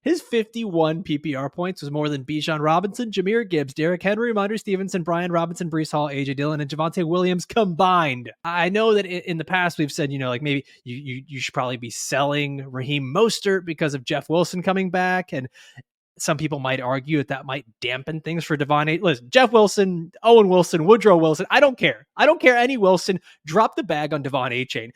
His 51 PPR points was more than Bijan Robinson, Jahmyr Gibbs, Derrick Henry, Ramondre Stevenson, Brian Robinson, Breece Hall, AJ Dillon, and Javonte Williams combined. I know that in the past we've said, like maybe you should probably be selling Raheem Mostert because of Jeff Wilson coming back, and some people might argue that might dampen things for Devon A. Listen, Jeff Wilson, Owen Wilson, Woodrow Wilson, I don't care. I don't care any Wilson. Drop the bag on Devon A-Chain.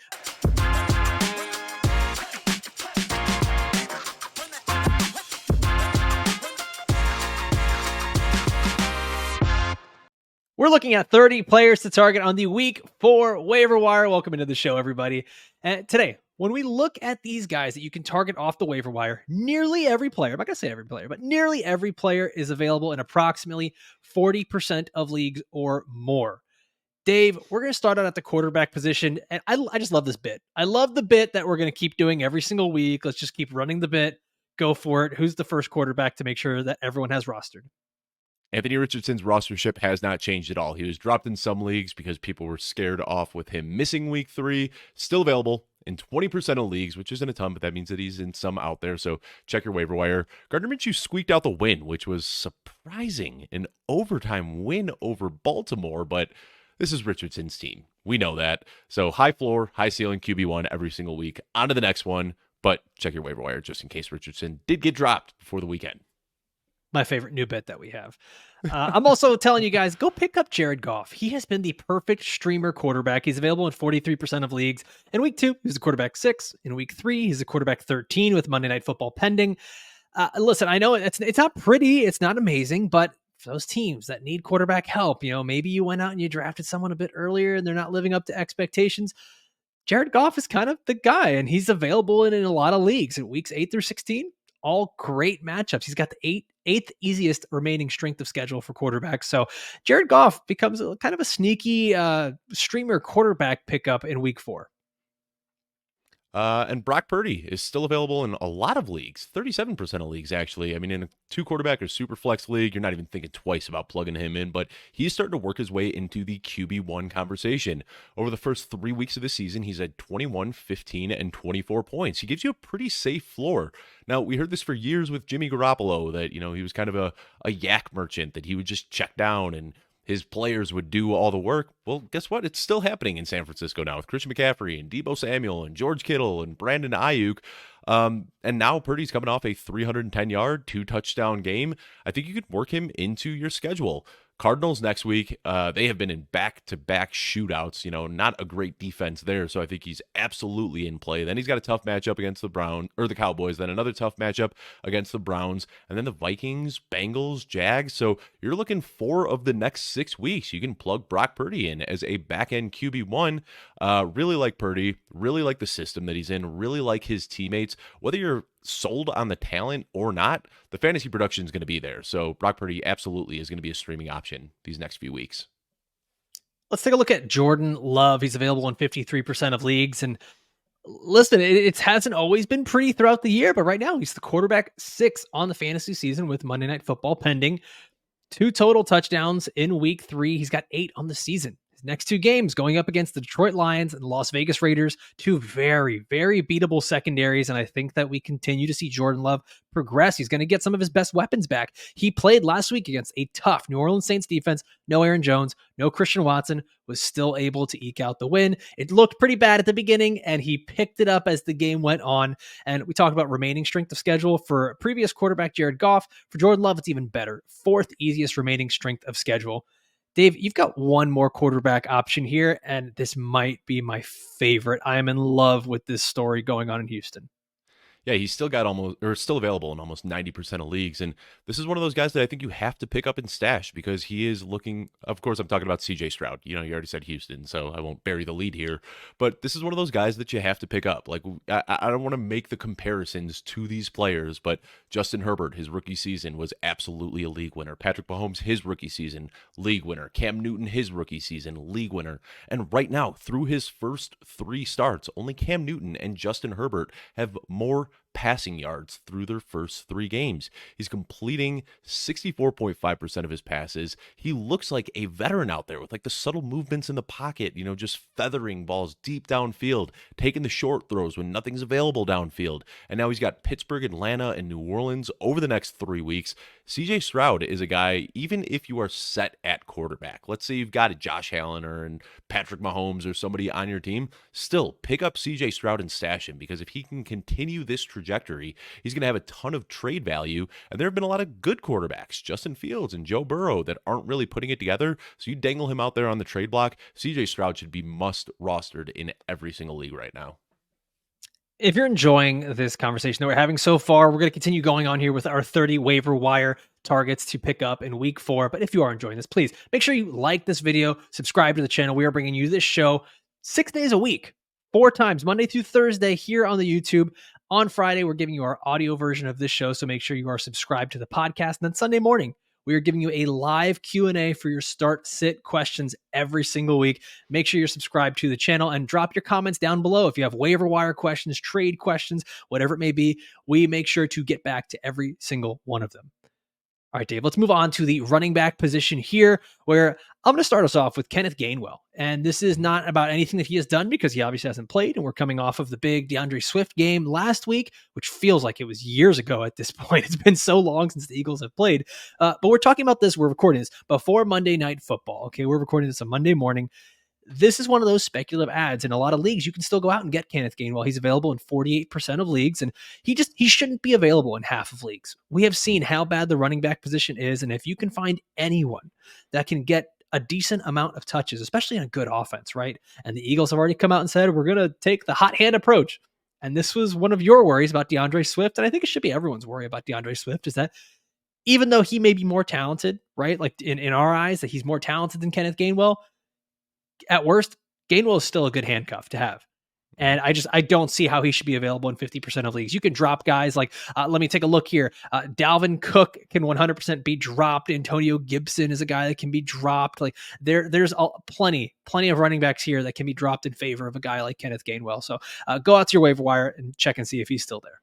We're looking at 30 players to target on the week 4 waiver wire. Welcome into the show, everybody. And today, when we look at these guys that you can target off the waiver wire, nearly every player, I'm not going to say every player, but nearly every player is available in approximately 40% of leagues or more. Dave, we're going to start out at the quarterback position. And I just love this bit. I love the bit that we're going to keep doing every single week. Let's just keep running the bit. Go for it. Who's the first quarterback to make sure that everyone has rostered? Anthony Richardson's rostership has not changed at all. He was dropped in some leagues because people were scared off with him missing week 3. Still available in 20% of leagues, which isn't a ton, but that means that he's in some out there. So check your waiver wire. Gardner Minshew squeaked out the win, which was surprising. An overtime win over Baltimore, but this is Richardson's team. We know that. So high floor, high ceiling QB1 every single week. On to the next one, but check your waiver wire just in case Richardson did get dropped before the weekend. My favorite new bit that we have. I'm also telling you guys, go pick up Jared Goff. He has been the perfect streamer quarterback. He's available in 43% of leagues. In week 2, he's a quarterback 6. In week 3, he's a quarterback 13 with Monday Night Football pending. Listen, I know it's not pretty. It's not amazing, but for those teams that need quarterback help, maybe you went out and you drafted someone a bit earlier and they're not living up to expectations. Jared Goff is kind of the guy, and he's available in a lot of leagues in weeks 8 through 16. All great matchups. He's got the eighth easiest remaining strength of schedule for quarterbacks. So Jared Goff becomes kind of a sneaky streamer quarterback pickup in week 4. And Brock Purdy is still available in a lot of leagues, 37% of leagues, actually. I mean, in a 2-quarterback or super flex league, you're not even thinking twice about plugging him in, but he's starting to work his way into the QB1 conversation. Over the first 3 weeks of the season, he's had 21, 15, and 24 points. He gives you a pretty safe floor. Now, we heard this for years with Jimmy Garoppolo, that, he was kind of a yak merchant, that he would just check down and his players would do all the work. Well, guess what? It's still happening in San Francisco now with Christian McCaffrey and Deebo Samuel and George Kittle and Brandon Ayuk. And now Purdy's coming off a 310-yard, 2-touchdown game. I think you could work him into your schedule. Cardinals next week, they have been in back-to-back shootouts, not a great defense there, so I think he's absolutely in play. Then he's got a tough matchup against the Cowboys, then another tough matchup against the Browns, and then the Vikings, Bengals, Jags. So you're looking 4 of the next 6 weeks. You can plug Brock Purdy in as a back-end QB1. Really like Purdy, really like the system that he's in, really like his teammates. Whether you're sold on the talent or not, the fantasy production is going to be there. So Brock Purdy absolutely is going to be a streaming option these next few weeks. Let's take a look at Jordan Love. He's available in 53% of leagues. And listen, it hasn't always been pretty throughout the year, but right now he's the quarterback 6 on the fantasy season with Monday Night Football pending. 2 total touchdowns in week 3. He's got 8 on the season. Next 2 games going up against the Detroit Lions and the Las Vegas Raiders, 2 very, very beatable secondaries. And I think that we continue to see Jordan Love progress. He's going to get some of his best weapons back. He played last week against a tough New Orleans Saints defense. No Aaron Jones, no Christian Watson, was still able to eke out the win. It looked pretty bad at the beginning, and he picked it up as the game went on. And we talked about remaining strength of schedule for previous quarterback Jared Goff. For Jordan Love, it's even better. 4th easiest remaining strength of schedule. Dave, you've got one more quarterback option here, and this might be my favorite. I am in love with this story going on in Houston. Yeah, he's still available in almost 90% of leagues. And this is one of those guys that I think you have to pick up and stash because he is looking, of course, I'm talking about CJ Stroud. You already said Houston, so I won't bury the lead here. But this is one of those guys that you have to pick up. Like, I don't want to make the comparisons to these players, but Justin Herbert, his rookie season was absolutely a league winner. Patrick Mahomes, his rookie season, league winner. Cam Newton, his rookie season, league winner. And right now, through his first 3 starts, only Cam Newton and Justin Herbert have more passing yards through their first 3 games. He's completing 64.5% of his passes. He looks like a veteran out there with like the subtle movements in the pocket, just feathering balls deep downfield, taking the short throws when nothing's available downfield. And now he's got Pittsburgh, Atlanta, and New Orleans over the next 3 weeks. CJ Stroud is a guy, even if you are set at quarterback, let's say you've got a Josh Allen or Patrick Mahomes or somebody on your team, still pick up CJ Stroud and stash him, because if he can continue this trajectory, he's going to have a ton of trade value. And there have been a lot of good quarterbacks, Justin Fields and Joe Burrow, that aren't really putting it together. So you dangle him out there on the trade block. CJ Stroud should be must rostered in every single league right now. If you're enjoying this conversation that we're having so far, we're going to continue going on here with our 30 waiver wire targets to pick up in week 4. But if you are enjoying this, please make sure you like this video, subscribe to the channel. We are bringing you this show 6 days a week, 4 times, Monday through Thursday here on the YouTube. On Friday, we're giving you our audio version of this show, so make sure you are subscribed to the podcast. And then Sunday morning, we are giving you a live Q&A for your start-sit questions every single week. Make sure you're subscribed to the channel and drop your comments down below. If you have waiver wire questions, trade questions, whatever it may be, we make sure to get back to every single one of them. All right, Dave, let's move on to the running back position here, where I'm going to start us off with Kenneth Gainwell. And this is not about anything that he has done, because he obviously hasn't played, and we're coming off of the big DeAndre Swift game last week, which feels like it was years ago at this point. It's been so long since the Eagles have played. But we're talking about this, we're recording this before Monday Night Football. Okay, we're recording this on Monday morning. This is one of those speculative ads. In a lot of leagues, you can still go out and get Kenneth Gainwell. He's available in 48% of leagues, and he shouldn't be available in half of leagues. We have seen how bad the running back position is, and if you can find anyone that can get a decent amount of touches, especially in a good offense, right? And the Eagles have already come out and said, we're going to take the hot hand approach. And this was one of your worries about DeAndre Swift, and I think it should be everyone's worry about DeAndre Swift, is that even though he may be more talented, right? Like in our eyes, that he's more talented than Kenneth Gainwell, at worst, Gainwell is still a good handcuff to have. And I don't see how he should be available in 50% of leagues. You can drop guys like, let me take a look here. Dalvin Cook can 100% be dropped. Antonio Gibson is a guy that can be dropped. Like there's plenty of running backs here that can be dropped in favor of a guy like Kenneth Gainwell. So go out to your waiver wire and check and see if he's still there.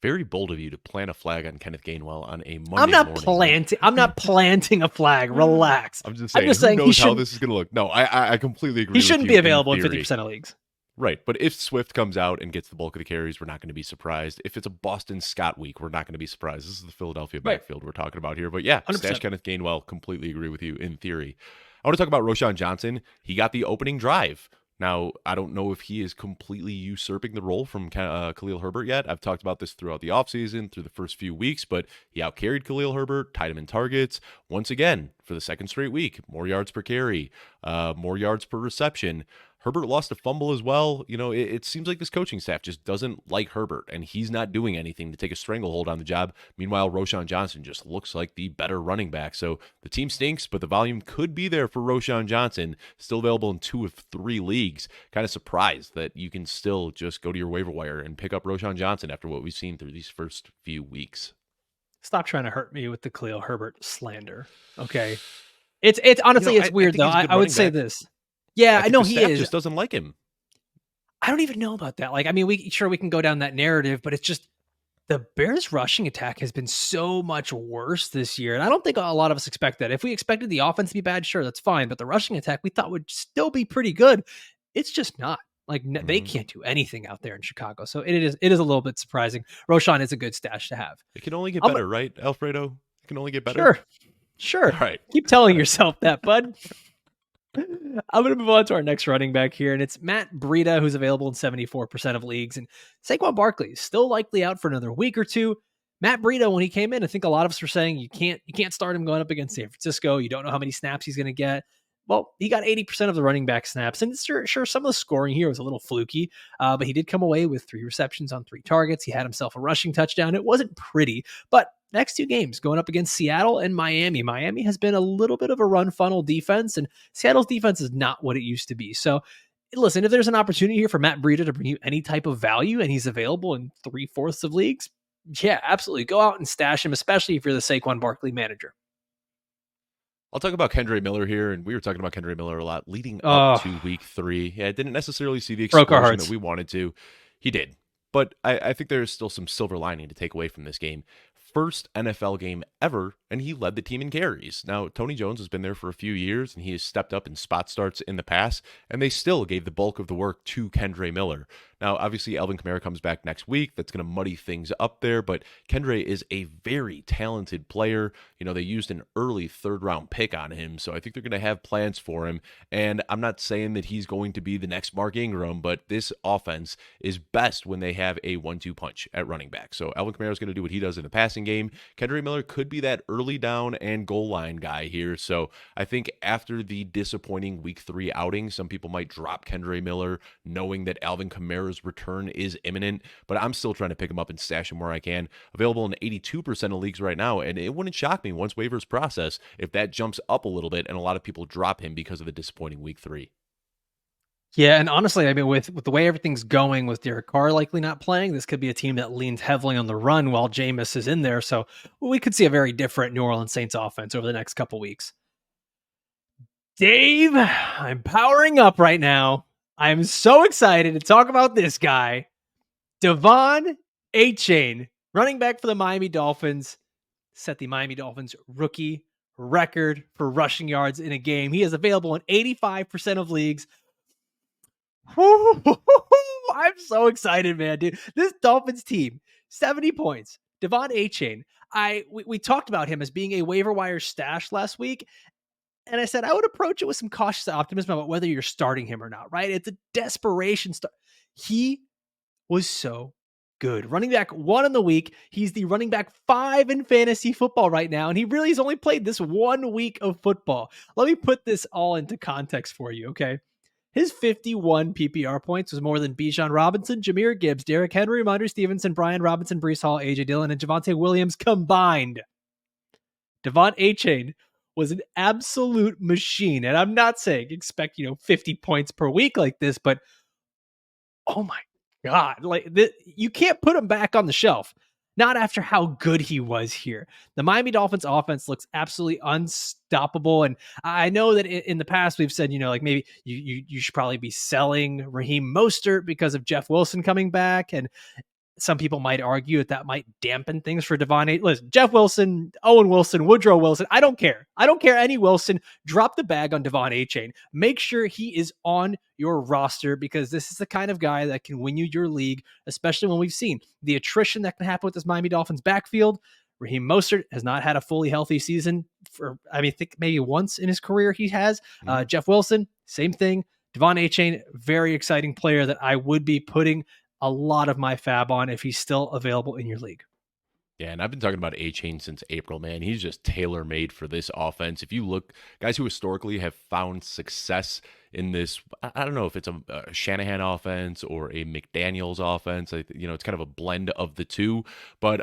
Very bold of you to plant a flag on Kenneth Gainwell on a Monday morning. I'm not planting a flag. Relax. I'm just saying who knows how this is going to look. No, I completely agree. He shouldn't be available in 50% of leagues. Right, but if Swift comes out and gets the bulk of the carries, we're not going to be surprised. If it's a Boston Scott week, we're not going to be surprised. This is the Philadelphia backfield we're talking about here. But yeah, 100%. Stash Kenneth Gainwell, completely agree with you in theory. I want to talk about Roschon Johnson. He got the opening drive. Now, I don't know if he is completely usurping the role from Khalil Herbert yet. I've talked about this throughout the offseason, through the first few weeks, but he outcarried Khalil Herbert, tied him in targets. Once again, for the second straight week, more yards per carry, more yards per reception. Herbert lost a fumble as well. It seems like this coaching staff just doesn't like Herbert, and he's not doing anything to take a stranglehold on the job. Meanwhile, Roschon Johnson just looks like the better running back. So the team stinks, but the volume could be there for Roschon Johnson. Still available in 2 of 3 leagues. Kind of surprised that you can still just go to your waiver wire and pick up Roschon Johnson after what we've seen through these first few weeks. Stop trying to hurt me with the Khalil Herbert slander. Okay. It's honestly, it's weird though. I would say this. Yeah, I know he is. Just doesn't like him. I don't even know about that. Like, I mean, we can go down that narrative, but it's just the Bears' rushing attack has been so much worse this year, and I don't think a lot of us expect that. If we expected the offense to be bad, sure, that's fine. But the rushing attack we thought would still be pretty good. It's just not. Like they can't do anything out there in Chicago, so it is a little bit surprising. Roschon is a good stash to have. It can only get better, right, Alfredo? It can only get better. Sure. All right. Keep telling yourself that, bud. I'm going to move on to our next running back here, and it's Matt Breida, who's available in 74% of leagues. And Saquon Barkley is still likely out for another week or two. Matt Breida, when he came in, I think a lot of us were saying you can't start him going up against San Francisco. You don't know how many snaps he's going to get. Well, he got 80% of the running back snaps, and sure, some of the scoring here was a little fluky, but he did come away with 3 receptions on 3 targets. He had himself a rushing touchdown. It wasn't pretty, but next 2 games going up against Seattle and Miami. Miami has been a little bit of a run funnel defense, and Seattle's defense is not what it used to be. So listen, if there's an opportunity here for Matt Breida to bring you any type of value and he's available in 3/4 of leagues, yeah, absolutely. Go out and stash him, especially if you're the Saquon Barkley manager. I'll talk about Kendre Miller here, and we were talking about Kendre Miller a lot leading up to week 3. Yeah, I didn't necessarily see the explosion that we wanted to. He did. But I think there's still some silver lining to take away from this game. First NFL game ever, and he led the team in carries. Now, Tony Jones has been there for a few years, and he has stepped up in spot starts in the past, and they still gave the bulk of the work to Kendre Miller. Now, obviously, Alvin Kamara comes back next week. That's going to muddy things up there, but Kendre is a very talented player. They used an early third-round pick on him, so I think they're going to have plans for him, and I'm not saying that he's going to be the next Mark Ingram, but this offense is best when they have a 1-2 punch at running back. So Alvin Kamara is going to do what he does in the passing game. Kendre Miller could be that early down and goal line guy here, so I think after the disappointing Week 3 outing, some people might drop Kendre Miller knowing that Alvin Kamara's return is imminent, but I'm still trying to pick him up and stash him where I can. Available in 82% of leagues right now, and it wouldn't shock me once waivers process if that jumps up a little bit and a lot of people drop him because of the disappointing Week 3. Yeah, and honestly, I mean, with the way everything's going, with Derek Carr likely not playing, this could be a team that leans heavily on the run while Jameis is in there. So we could see a very different New Orleans Saints offense over the next couple weeks. Dave, I'm powering up right now. I'm so excited to talk about this guy, Devon Achane, running back for the Miami Dolphins, set the Miami Dolphins rookie record for rushing yards in a game. He is available in 85% of leagues. I'm so excited, man, dude. This Dolphins team, 70 points. Devon Achane. We talked about him as being a waiver wire stash last week. And I said I would approach it with some cautious optimism about whether you're starting him or not, right? It's a desperation start. He was so good. Running back 1 in the week. He's the running back 5 in fantasy football right now. And he really has only played this 1 week of football. Let me put this all into context for you, okay? His 51 PPR points was more than Bijan Robinson, Jahmyr Gibbs, Derrick Henry, Ramondre Stevenson, Brian Robinson, Breece Hall, AJ Dillon, and Javonte Williams combined. Devon Achane was an absolute machine. And I'm not saying expect, 50 points per week like this, but oh my God, you can't put him back on the shelf. Not after how good he was here. The Miami Dolphins offense looks absolutely unstoppable. And I know that in the past we've said, maybe you should probably be selling Raheem Mostert because of Jeff Wilson coming back. And some people might argue that might dampen things for Devon. Listen, Jeff Wilson, Owen Wilson, Woodrow Wilson. I don't care. I don't care any Wilson. Drop the bag on Devon Achane. Make sure he is on your roster because this is the kind of guy that can win you your league, especially when we've seen the attrition that can happen with this Miami Dolphins backfield. Raheem Mostert has not had a fully healthy season I think maybe once in his career he has. Jeff Wilson, same thing. Devon Achane, very exciting player that I would be putting a lot of my fab on if he's still available in your league. Yeah, and I've been talking about Achane since April, man. He's just tailor-made for this offense. If you look, guys who historically have found success in this, I don't know if it's a Shanahan offense or a McDaniels offense. It's kind of a blend of the two, but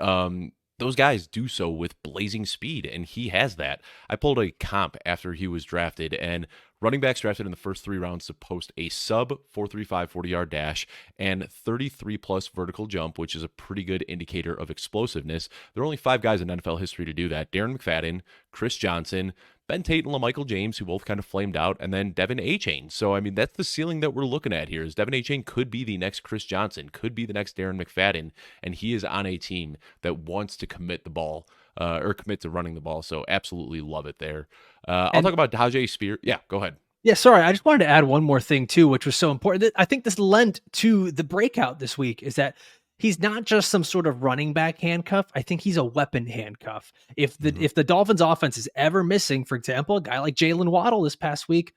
those guys do so with blazing speed, and he has that. I pulled a comp after he was drafted, and running backs drafted in the first 3 rounds to post a sub 4.35 40-yard dash and 33-plus vertical jump, which is a pretty good indicator of explosiveness. There are only 5 guys in NFL history to do that. Darren McFadden, Chris Johnson, Ben Tate and LaMichael James, who both kind of flamed out, and then Devon Achane. So, I mean, that's the ceiling that we're looking at here is Devon Achane could be the next Chris Johnson, could be the next Darren McFadden, and he is on a team that wants to commit the ball or commit to running the ball. So absolutely love it there. I'll talk about Tajay Spears. Yeah, go ahead. Yeah, sorry. I just wanted to add one more thing too, which was so important. I think this lent to the breakout this week is that he's not just some sort of running back handcuff. I think he's a weapon handcuff. If the Dolphins offense is ever missing, for example, a guy like Jalen Waddle this past week,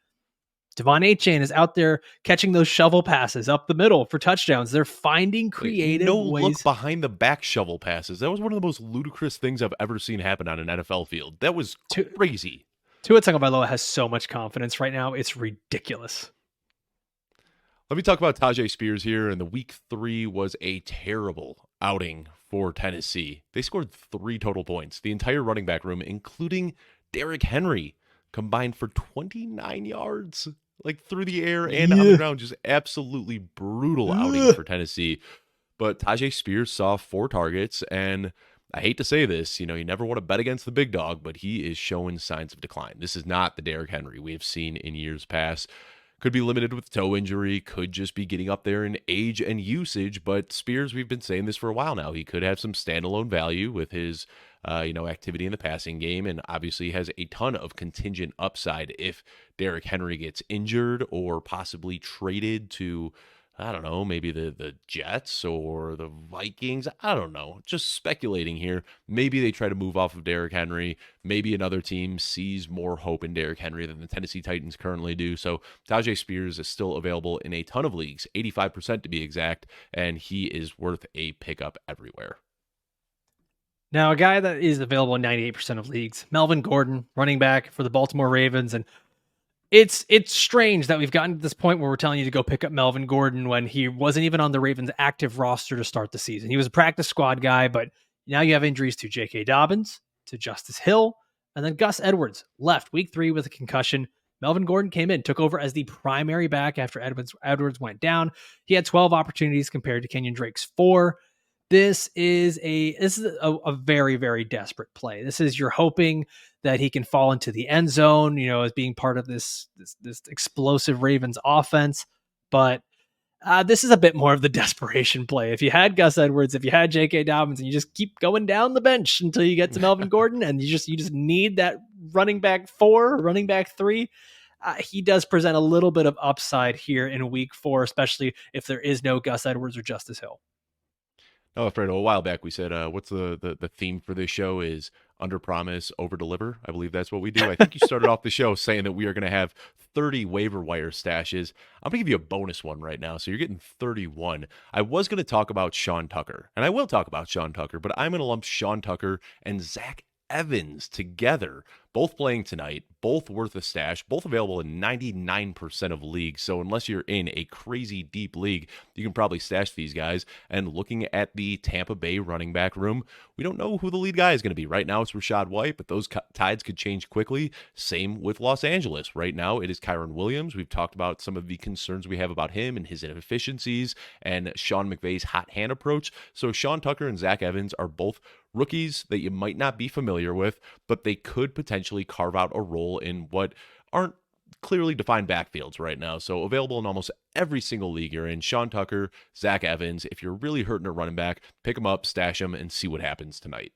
Devon Achane is out there catching those shovel passes up the middle for touchdowns. They're finding creative ways. Look behind the back shovel passes. That was one of the most ludicrous things I've ever seen happen on an NFL field. That was crazy. Tua Tagovailoa has so much confidence right now. It's ridiculous. Let me talk about Tajay Spears here. And the week 3 was a terrible outing for Tennessee. They scored 3 total points. The entire running back room, including Derrick Henry, combined for 29 yards. Like through the air and on the ground, just absolutely brutal outing for Tennessee. But Tajay Spears saw 4 targets, and I hate to say this, you never want to bet against the big dog, but he is showing signs of decline. This is not the Derrick Henry we have seen in years past. Could be limited with toe injury, could just be getting up there in age and usage. But Spears, we've been saying this for a while now. He could have some standalone value with his, activity in the passing game, and obviously has a ton of contingent upside if Derrick Henry gets injured or possibly traded to, I don't know, maybe the Jets or the Vikings. I don't know. Just speculating here. Maybe they try to move off of Derrick Henry. Maybe another team sees more hope in Derrick Henry than the Tennessee Titans currently do. So Tajay Spears is still available in a ton of leagues, 85% to be exact, and he is worth a pickup everywhere. Now, a guy that is available in 98% of leagues, Melvin Gordon, running back for the Baltimore Ravens. And it's strange that we've gotten to this point where we're telling you to go pick up Melvin Gordon when he wasn't even on the Ravens active roster to start the season. He was a practice squad guy, but now you have injuries to J.K. Dobbins, to Justice Hill, and then Gus Edwards left week 3 with a concussion. Melvin Gordon came in, took over as the primary back after Edwards went down. He had 12 opportunities compared to Kenyon Drake's 4. This is a very, very desperate play. This is, you're hoping that he can fall into the end zone, as being part of this explosive Ravens offense. But this is a bit more of the desperation play. If you had Gus Edwards, if you had J.K. Dobbins, and you just keep going down the bench until you get to Melvin Gordon, and you just need that running back 4, running back 3. He does present a little bit of upside here in week 4, especially if there is no Gus Edwards or Justice Hill. Oh, Alfredo, a while back we said, what's the theme for this show is under promise, over deliver. I believe that's what we do. I think you started off the show saying that we are going to have 30 waiver wire stashes. I'm going to give you a bonus one right now. So you're getting 31. I was going to talk about Sean Tucker, and I will talk about Sean Tucker, but I'm going to lump Sean Tucker and Zach Evans together, both playing tonight, both worth a stash, both available in 99% of leagues. So unless you're in a crazy deep league, you can probably stash these guys. And looking at the Tampa Bay running back room, we don't know who the lead guy is going to be. Right now it's Rachaad White, but those tides could change quickly. Same with Los Angeles. Right now it is Kyron Williams. We've talked about some of the concerns we have about him and his inefficiencies and Sean McVay's hot hand approach. So Sean Tucker and Zach Evans are both rookies that you might not be familiar with, but they could potentially carve out a role in what aren't clearly defined backfields right now. So available in almost every single league you're in. Sean Tucker, Zach Evans. If you're really hurting a running back, pick him up, stash him, and see what happens tonight.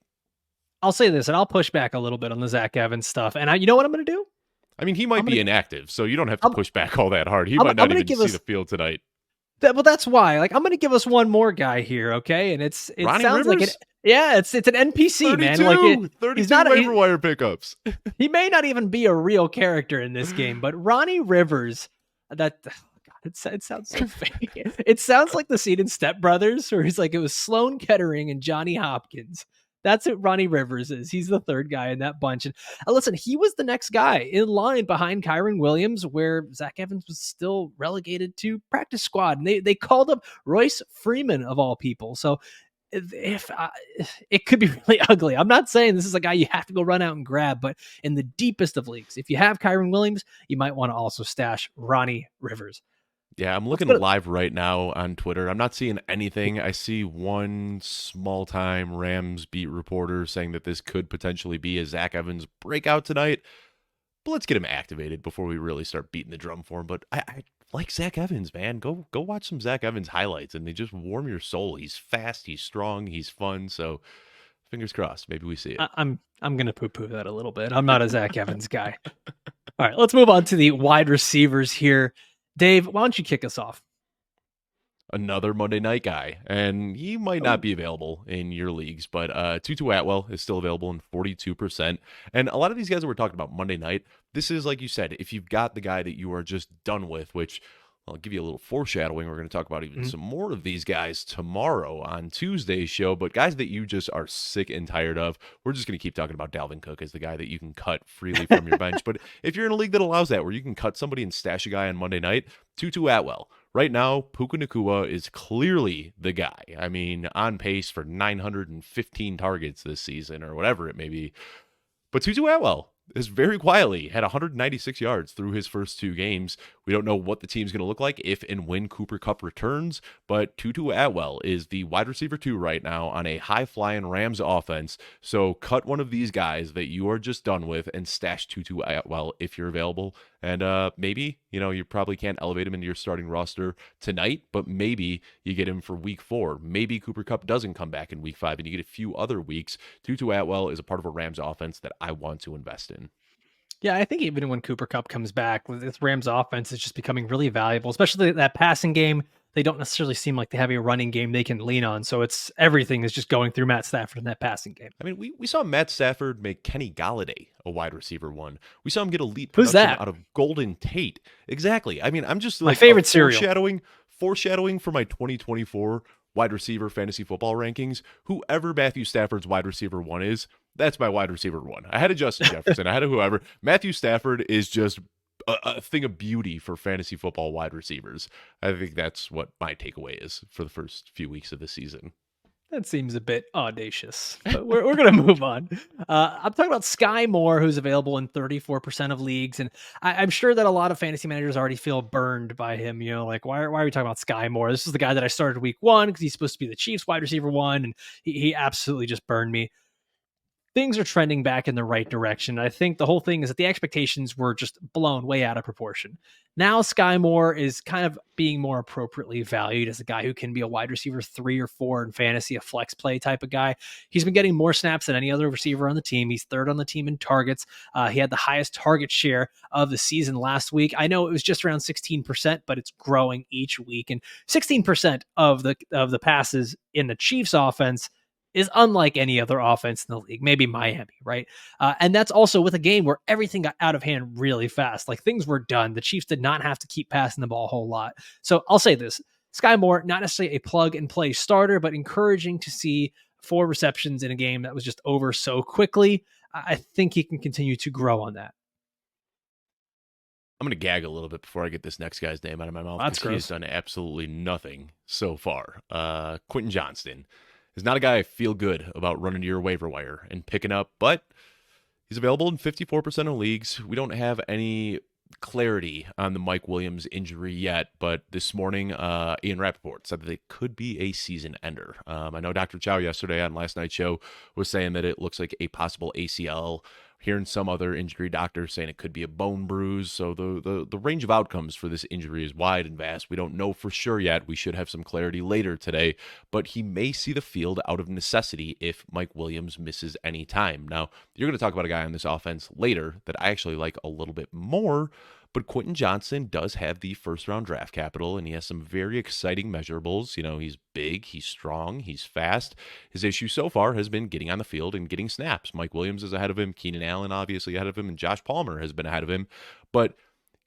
I'll say this, and I'll push back a little bit on the Zach Evans stuff. And you know what I'm going to do? I mean, he might be inactive, so you don't have to push back all that hard. He might not even see the field tonight. Well, that's why. Like, I'm going to give us one more guy here, okay? And it Ronnie sounds Rivers? like it. Yeah, it's an NPC, 32, man. Like 32 he's not waiver wire pickups. He may not even be a real character in this game, but Ronnie Rivers, God, it sounds so fake. It sounds like the scene in Step Brothers where he's like, it was Sloan Kettering and Johnny Hopkins. That's what Ronnie Rivers is. He's the third guy in that bunch. And listen, he was the next guy in line behind Kyron Williams, where Zach Evans was still relegated to practice squad. And they called up Royce Freeman of all people. So it could be really ugly. I'm not saying this is a guy you have to go run out and grab, but in the deepest of leagues, if you have Kyron Williams, you might want to also stash Ronnie Rivers. Yeah, I'm looking live right now on Twitter. I'm not seeing anything. I see one small-time Rams beat reporter saying that this could potentially be a Zach Evans breakout tonight. But let's get him activated before we really start beating the drum for him. But I like Zach Evans, man. Go watch some Zach Evans highlights, and they just warm your soul. He's fast, he's strong, he's fun. So fingers crossed, maybe we see it. I'm gonna poo-poo that a little bit. I'm not a Zach Evans guy. All right, let's move on to the wide receivers here. Dave, why don't you kick us off? Another Monday night guy, and he might not be available in your leagues, but Tutu Atwell is still available in 42%. And a lot of these guys that we're talking about Monday night, this is, like you said, if you've got the guy that you are just done with, which I'll give you a little foreshadowing. We're going to talk about even some more of these guys tomorrow on Tuesday's show, but guys that you just are sick and tired of, we're just going to keep talking about Dalvin Cook as the guy that you can cut freely from your bench. But if you're in a league that allows that, where you can cut somebody and stash a guy on Monday night, Tutu Atwell. Right now, Puka Nacua is clearly the guy. I mean, on pace for 915 targets this season or whatever it may be. But Tutu Atwell is very quietly had 196 yards through his first 2 games. We don't know what the team's going to look like if and when Cooper Kupp returns, but Tutu Atwell is the wide receiver 2 right now on a high-flying Rams offense. So cut one of these guys that you are just done with and stash Tutu Atwell if you're available. And maybe, you probably can't elevate him into your starting roster tonight, but maybe you get him for week 4. Maybe Cooper Kupp doesn't come back in week 5 and you get a few other weeks. Tutu Atwell is a part of a Rams offense that I want to invest in. Yeah, I think even when Cooper Kupp comes back, this Rams offense is just becoming really valuable, especially that passing game. They don't necessarily seem like they have a running game they can lean on. So it's everything is just going through Matt Stafford in that passing game. I mean, we saw Matt Stafford make Kenny Galladay a wide receiver one. We saw him get elite Who's production that? out of Golden Tate. Exactly. I mean, I'm just My like favorite cereal. foreshadowing for my 2024 wide receiver fantasy football rankings. Whoever Matthew Stafford's wide receiver one is, that's my wide receiver one. I had a Justin Jefferson. I had a whoever. Matthew Stafford is just a thing of beauty for fantasy football wide receivers. I think that's what my takeaway is for the first few weeks of the season. That seems a bit audacious, but we're going to move on. I'm talking about Sky Moore, who's available in 34% of leagues. And I'm sure that a lot of fantasy managers already feel burned by him. Like, why are we talking about Sky Moore? This is the guy that I started week 1 because he's supposed to be the Chiefs wide receiver 1. And he absolutely just burned me. Things are trending back in the right direction. I think the whole thing is that the expectations were just blown way out of proportion. Now Sky Moore is kind of being more appropriately valued as a guy who can be a wide receiver 3 or 4 in fantasy, a flex play type of guy. He's been getting more snaps than any other receiver on the team. He's 3rd on the team in targets. He had the highest target share of the season last week. I know it was just around 16%, but it's growing each week. And 16% of the passes in the Chiefs offense is unlike any other offense in the league, maybe Miami, right? And that's also with a game where everything got out of hand really fast. Like things were done. The Chiefs did not have to keep passing the ball a whole lot. So I'll say this, Sky Moore, not necessarily a plug and play starter, but encouraging to see 4 receptions in a game that was just over so quickly. I think he can continue to grow on that. I'm going to gag a little bit before I get this next guy's name out of my mouth. That's He has gross. done absolutely nothing so far. Quentin Johnston is not a guy I feel good about running to your waiver wire and picking up, but he's available in 54% of leagues. We don't have any clarity on the Mike Williams injury yet, but this morning, Ian Rappaport said that it could be a season ender. I know Dr. Chow yesterday on last night's show was saying that it looks like a possible ACL. Hearing some other injury doctors saying it could be a bone bruise. So the range of outcomes for this injury is wide and vast. We don't know for sure yet. We should have some clarity later today, but he may see the field out of necessity if Mike Williams misses any time. Now, you're going to talk about a guy on this offense later that I actually like a little bit more, but Quentin Johnston does have the first round draft capital, and he has some very exciting measurables. He's big, he's strong, he's fast. His issue so far has been getting on the field and getting snaps. Mike Williams is ahead of him, Keenan Allen obviously ahead of him, and Josh Palmer has been ahead of him. But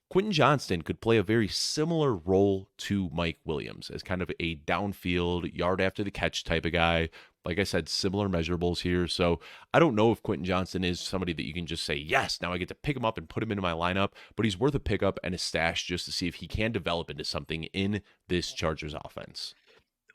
Quentin Johnston could play a very similar role to Mike Williams as kind of a downfield, yard after the catch type of guy. Like I said, similar measurables here. So I don't know if Quentin Johnston is somebody that you can just say, yes, now I get to pick him up and put him into my lineup, but he's worth a pickup and a stash just to see if he can develop into something in this Chargers offense.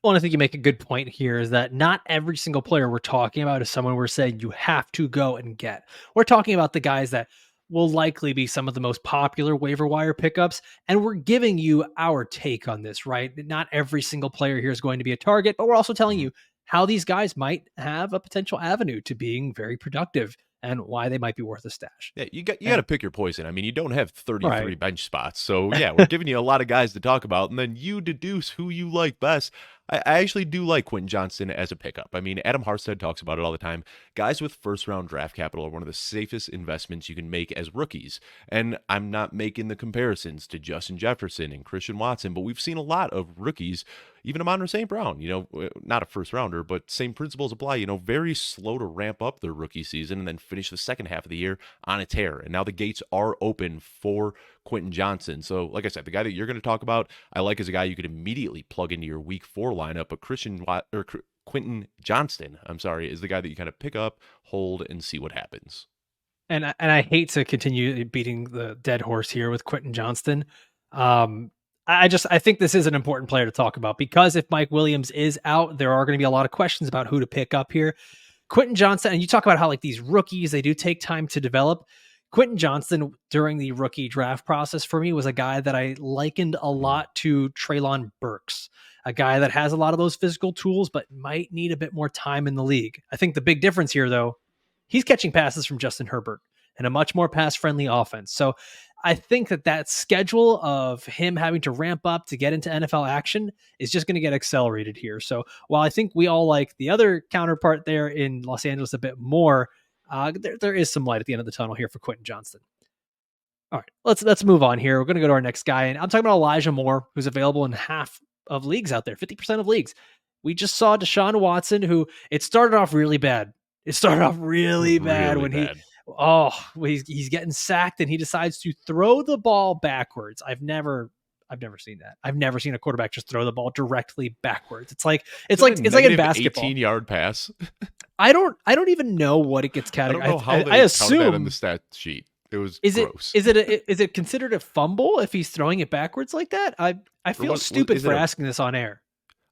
Well, I think you make a good point here is that not every single player we're talking about is someone we're saying you have to go and get. We're talking about the guys that will likely be some of the most popular waiver wire pickups. And we're giving you our take on this, right? Not every single player here is going to be a target, but we're also telling you how these guys might have a potential avenue to being very productive and why they might be worth a stash. Yeah, you got to pick your poison. I mean, you don't have 33 Right. bench spots. So, yeah, we're giving you a lot of guys to talk about, and then you deduce who you like best. I actually do like Quentin Johnston as a pickup. I mean, Adam Harstead talks about it all the time. Guys with first-round draft capital are one of the safest investments you can make as rookies. And I'm not making the comparisons to Justin Jefferson and Christian Watson, but we've seen a lot of rookies, even Amon-Ra St. Brown, not a first-rounder, but same principles apply, very slow to ramp up their rookie season and then finish the second half of the year on a tear. And now the gates are open for Quentin Johnston. So, like I said, the guy that you're going to talk about, I like as a guy you could immediately plug into your week 4 lineup, but Quentin Johnston, is the guy that you kind of pick up, hold, and see what happens. And I hate to continue beating the dead horse here with Quentin Johnston. I think this is an important player to talk about because if Mike Williams is out, there are going to be a lot of questions about who to pick up here. Quentin Johnston, and you talk about how like these rookies, they do take time to develop. Quentin Johnston during the rookie draft process for me was a guy that I likened a lot to Treylon Burks, a guy that has a lot of those physical tools, but might need a bit more time in the league. I think the big difference here, though, he's catching passes from Justin Herbert and a much more pass-friendly offense. So I think that schedule of him having to ramp up to get into NFL action is just going to get accelerated here. So while I think we all like the other counterpart there in Los Angeles a bit more, there is some light at the end of the tunnel here for Quentin Johnston. All right, let's move on here. We're going to go to our next guy, and I'm talking about Elijah Moore, who's available in half of leagues out there, 50% of leagues. We just saw Deshaun Watson, who it started off really bad. It started off really bad Really when bad. he's getting sacked and he decides to throw the ball backwards. I've never seen that. I've never seen a quarterback just throw the ball directly backwards. It's like Is it a it's like in negative basketball. 18-yard pass? I don't even know what it gets I don't categorized. know how I they counted that assume on the stat sheet. It was is gross. is it considered a fumble if he's throwing it backwards like that? I feel stupid for asking this on air.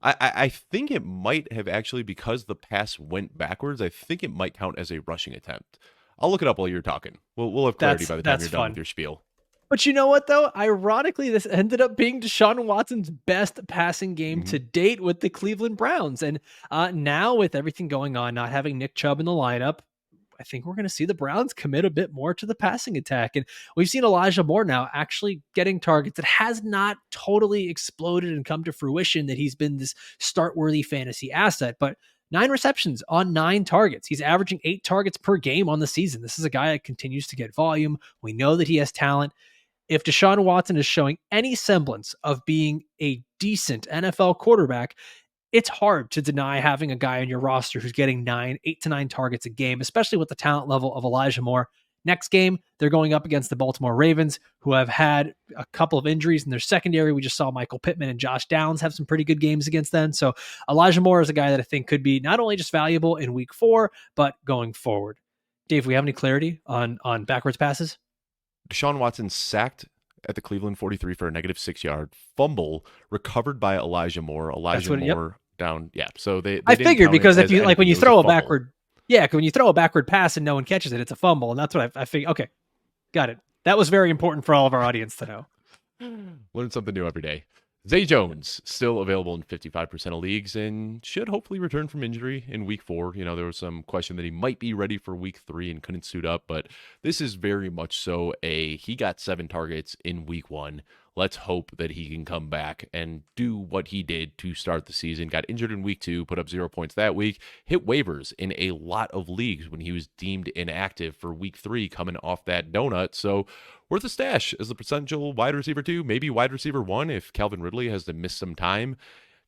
I think it might have actually, because the pass went backwards, I think it might count as a rushing attempt. I'll look it up while you're talking. We'll have clarity by the time you're done with your spiel. But you know what, though? Ironically, this ended up being Deshaun Watson's best passing game to date with the Cleveland Browns. And now with everything going on, not having Nick Chubb in the lineup, I think we're going to see the Browns commit a bit more to the passing attack. And we've seen Elijah Moore now actually getting targets. It has not totally exploded and come to fruition that he's been this start-worthy fantasy asset, but 9 receptions on 9 targets. He's averaging 8 targets per game on the season. This is a guy that continues to get volume. We know that he has talent. If Deshaun Watson is showing any semblance of being a decent NFL quarterback, it's hard to deny having a guy on your roster who's getting 8 to 9 targets a game, especially with the talent level of Elijah Moore. Next game, they're going up against the Baltimore Ravens, who have had a couple of injuries in their secondary. We just saw Michael Pittman and Josh Downs have some pretty good games against them. So Elijah Moore is a guy that I think could be not only just valuable in week 4, but going forward. Dave, we have any clarity on backwards passes? Deshaun Watson sacked at the Cleveland 43 for a negative 6-yard fumble, recovered by Elijah Moore. Moore down. Yeah. So they I figured, because if you like when you throw a backward, when you throw a backward pass and no one catches it, it's a fumble. And that's what I figured. Okay. Got it. That was very important for all of our audience to know. Learn something new every day. Zay Jones, still available in 55% of leagues and should hopefully return from injury in week 4. You know, there was some question that he might be ready for week 3 and couldn't suit up, but this is very much so he got 7 targets in week 1. Let's hope that he can come back and do what he did to start the season. Got injured in week 2, put up 0 points that week, hit waivers in a lot of leagues when he was deemed inactive for week 3 coming off that donut. So worth a stash as the potential wide receiver 2, maybe wide receiver 1 if Calvin Ridley has to miss some time.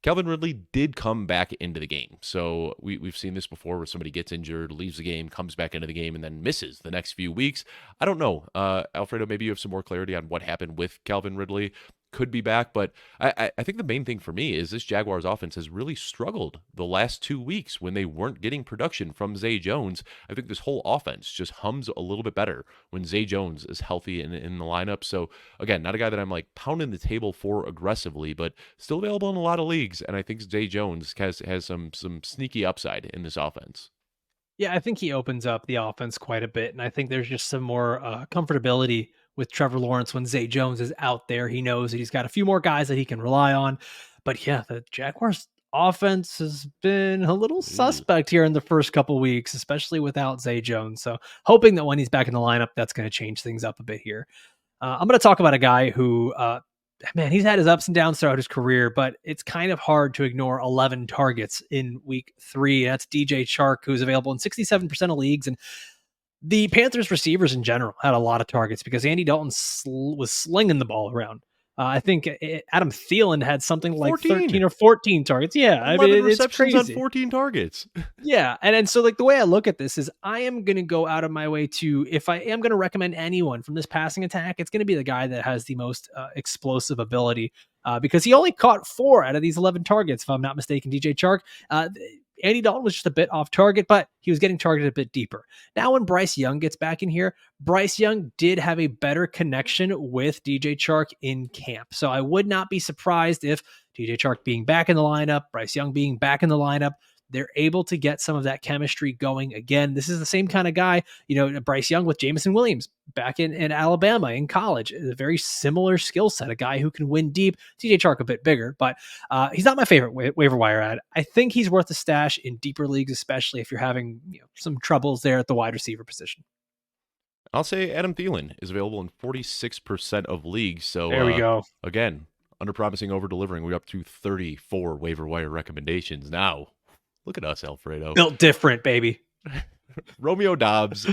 Calvin Ridley did come back into the game. So we've seen this before where somebody gets injured, leaves the game, comes back into the game, and then misses the next few weeks. I don't know. Alfredo, maybe you have some more clarity on what happened with Calvin Ridley. Could be back, but I think the main thing for me is this Jaguars offense has really struggled the last 2 weeks when they weren't getting production from Zay Jones. I think this whole offense just hums a little bit better when Zay Jones is healthy in the lineup. So again, not a guy that I'm like pounding the table for aggressively, but still available in a lot of leagues. And I think Zay Jones has some sneaky upside in this offense. Yeah, I think he opens up the offense quite a bit, and I think there's just some more comfortability with Trevor Lawrence when Zay Jones is out there. He knows that he's got a few more guys that he can rely on. But yeah, the Jaguars offense has been a little suspect here in the first couple weeks, especially without Zay Jones. So hoping that when he's back in the lineup, that's going to change things up a bit here. I'm going to talk about a guy who, man, he's had his ups and downs throughout his career, but it's kind of hard to ignore 11 targets in week 3. That's DJ Chark, who's available in 67% of leagues. And the Panthers receivers in general had a lot of targets because Andy Dalton was slinging the ball around. I think Adam Thielen had something like 13 or 14 targets. Yeah, 11 receptions it's crazy. On 14 targets. Yeah, and so like the way I look at this is I am going to go out of my way to, if I am going to recommend anyone from this passing attack, it's going to be the guy that has the most explosive ability because he only caught 4 out of these 11 targets, if I'm not mistaken, DJ Chark. Andy Dalton was just a bit off target, but he was getting targeted a bit deeper. Now, when Bryce Young gets back in here, Bryce Young did have a better connection with DJ Chark in camp. So I would not be surprised if DJ Chark being back in the lineup, Bryce Young being back in the lineup, they're able to get some of that chemistry going again. This is the same kind of guy, Bryce Young with Jameson Williams back in Alabama in college. A very similar skill set, a guy who can win deep. DJ Chark a bit bigger, but he's not my favorite waiver wire ad. I think he's worth a stash in deeper leagues, especially if you're having some troubles there at the wide receiver position. I'll say Adam Thielen is available in 46% of leagues. So, There we go. again, under promising, over delivering. We're up to 34 waiver wire recommendations. Now, look at us, Alfredo. Built different, baby. Romeo Dobbs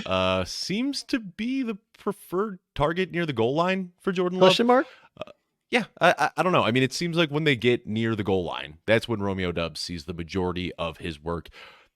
seems to be the preferred target near the goal line for Jordan Love. Question mark? Yeah, I don't know. I mean, it seems like when they get near the goal line, that's when Romeo Dobbs sees the majority of his work.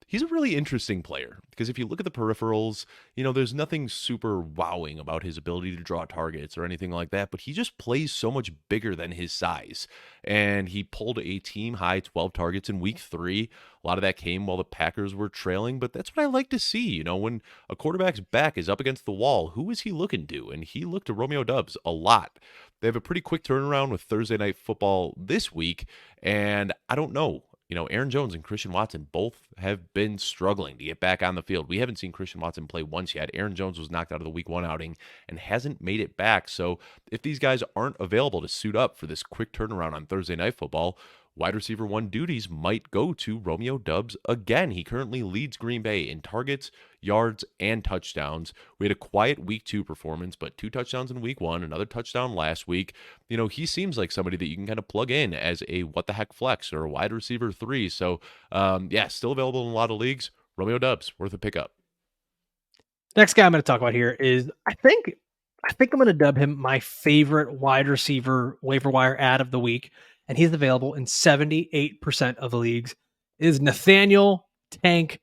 He's a really interesting player because if you look at the peripherals, there's nothing super wowing about his ability to draw targets or anything like that, but he just plays so much bigger than his size. And he pulled a team high 12 targets in week 3. A lot of that came while the Packers were trailing, but that's what I like to see. When a quarterback's back is up against the wall, who is he looking to? And he looked to Romeo Dobbs a lot. They have a pretty quick turnaround with Thursday Night Football this week, and I don't know. Aaron Jones and Christian Watson both have been struggling to get back on the field. We haven't seen Christian Watson play once yet. Aaron Jones was knocked out of the week 1 outing and hasn't made it back. So if these guys aren't available to suit up for this quick turnaround on Thursday Night Football, wide receiver 1 duties might go to Romeo Doubs again. He currently leads Green Bay in targets, yards, and touchdowns. We had a quiet week 2 performance, but 2 touchdowns in week 1, another touchdown last week. He seems like somebody that you can kind of plug in as a what the heck flex or a wide receiver 3. So, still available in a lot of leagues. Romeo Doubs, worth a pickup. Next guy I'm going to talk about here is I think I'm going to dub him my favorite wide receiver waiver wire ad of the week, and he's available in 78% of the leagues. It is Nathaniel Tank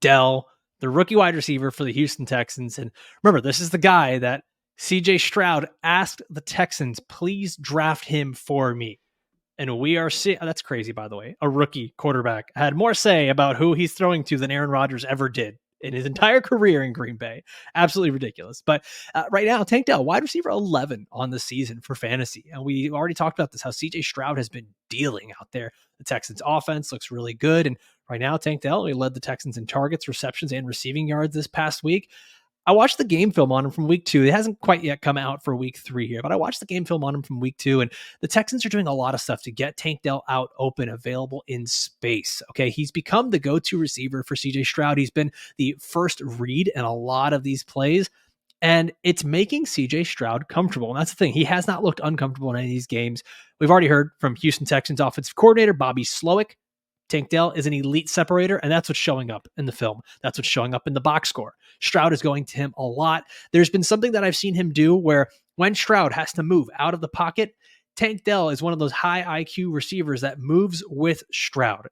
Dell, the rookie wide receiver for the Houston Texans. And remember, this is the guy that CJ Stroud asked the Texans, please draft him for me. And we are seeing, that's crazy, by the way. A rookie quarterback had more say about who he's throwing to than Aaron Rodgers ever did in his entire career in Green Bay. Absolutely ridiculous. But right now, Tank Dell, wide receiver 11 on the season for fantasy. And we already talked about this, how CJ Stroud has been dealing out there. The Texans offense looks really good. And right now, Tank Dell, he led the Texans in targets, receptions, and receiving yards this past week. I watched the game film on him from week 2. It hasn't quite yet come out for week 3 here, but I watched the game film on him from week 2, and the Texans are doing a lot of stuff to get Tank Dell out open, available in space. Okay, he's become the go-to receiver for CJ Stroud. He's been the first read in a lot of these plays, and it's making CJ Stroud comfortable. And that's the thing. He has not looked uncomfortable in any of these games. We've already heard from Houston Texans offensive coordinator Bobby Slowick. Tank Dell is an elite separator, and that's what's showing up in the film. That's what's showing up in the box score. Stroud is going to him a lot. There's been something that I've seen him do where when Stroud has to move out of the pocket, Tank Dell is one of those high IQ receivers that moves with Stroud.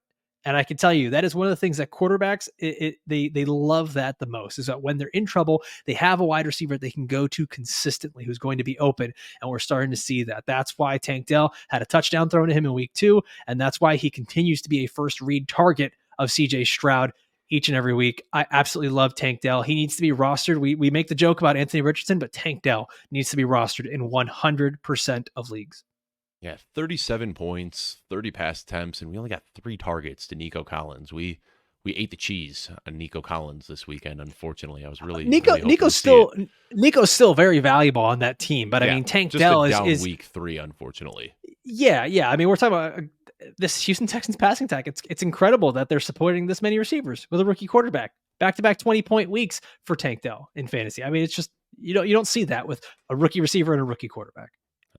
And I can tell you that is one of the things that quarterbacks, they love that the most, is that when they're in trouble, they have a wide receiver they can go to consistently who's going to be open. And we're starting to see that. That's why Tank Dell had a touchdown thrown to him in week 2. And that's why he continues to be a first read target of CJ Stroud each and every week. I absolutely love Tank Dell. He needs to be rostered. We make the joke about Anthony Richardson, but Tank Dell needs to be rostered in 100% of leagues. Yeah, 37 points, 30 pass attempts, and we only got 3 targets to Nico Collins. We ate the cheese on Nico Collins this weekend. Unfortunately, I was really Nico's still very valuable on that team, but I mean Tank Dell is week 3, unfortunately. Yeah. I mean, we're talking about this Houston Texans passing attack. It's incredible that they're supporting this many receivers with a rookie quarterback. Back-to-back 20-point weeks for Tank Dell in fantasy. I mean, it's just you don't see that with a rookie receiver and a rookie quarterback.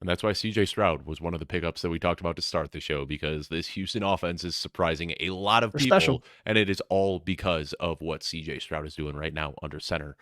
And that's why CJ Stroud was one of the pickups that we talked about to start the show, because this Houston offense is surprising a lot of people. Special. And it is all because of what CJ Stroud is doing right now under center.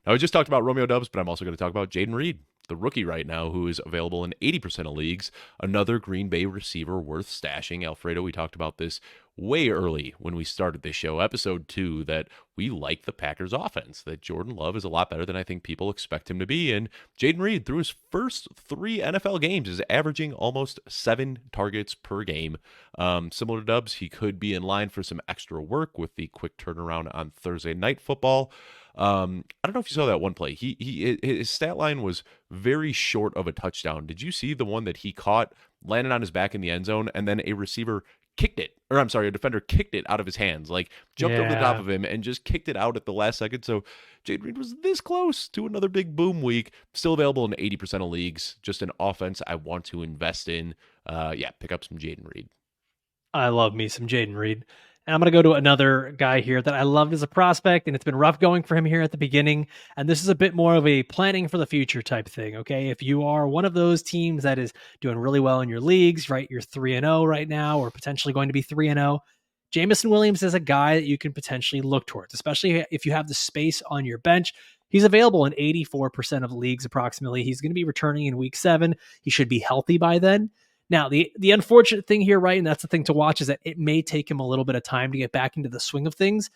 Now, I just talked about Romeo Doubs, but I'm also going to talk about Jaden Reed, the rookie right now, who is available in 80% of leagues. Another Green Bay receiver worth stashing. Alfredo, we talked about this way early when we started this show, episode 2, that we like the Packers offense, that Jordan Love is a lot better than I think people expect him to be. And Jaden Reed, through his first 3 NFL games, is averaging almost 7 targets per game. Similar to Doubs, he could be in line for some extra work with the quick turnaround on Thursday Night Football. I don't know if you saw that one play. His stat line was very short of a touchdown. Did you see the one that he caught, landed on his back in the end zone, and then a defender kicked it out of his hands, like jumped over the top of him and just kicked it out at the last second. So Jaden Reed was this close to another big boom week. Still available in 80% of leagues. Just an offense I want to invest in. Pick up some Jaden Reed. I love me some Jaden Reed. And I'm going to go to another guy here that I loved as a prospect, and it's been rough going for him here at the beginning. And this is a bit more of a planning for the future type thing. Okay. If you are one of those teams that is doing really well in your leagues, right? You're 3-0 right now, or potentially going to be 3-0. Jamison Williams is a guy that you can potentially look towards, especially if you have the space on your bench. He's available in 84% of leagues approximately. He's going to be returning in week 7. He should be healthy by then. Now, the unfortunate thing here, right, and that's the thing to watch, is that it may take him a little bit of time to get back into the swing of things.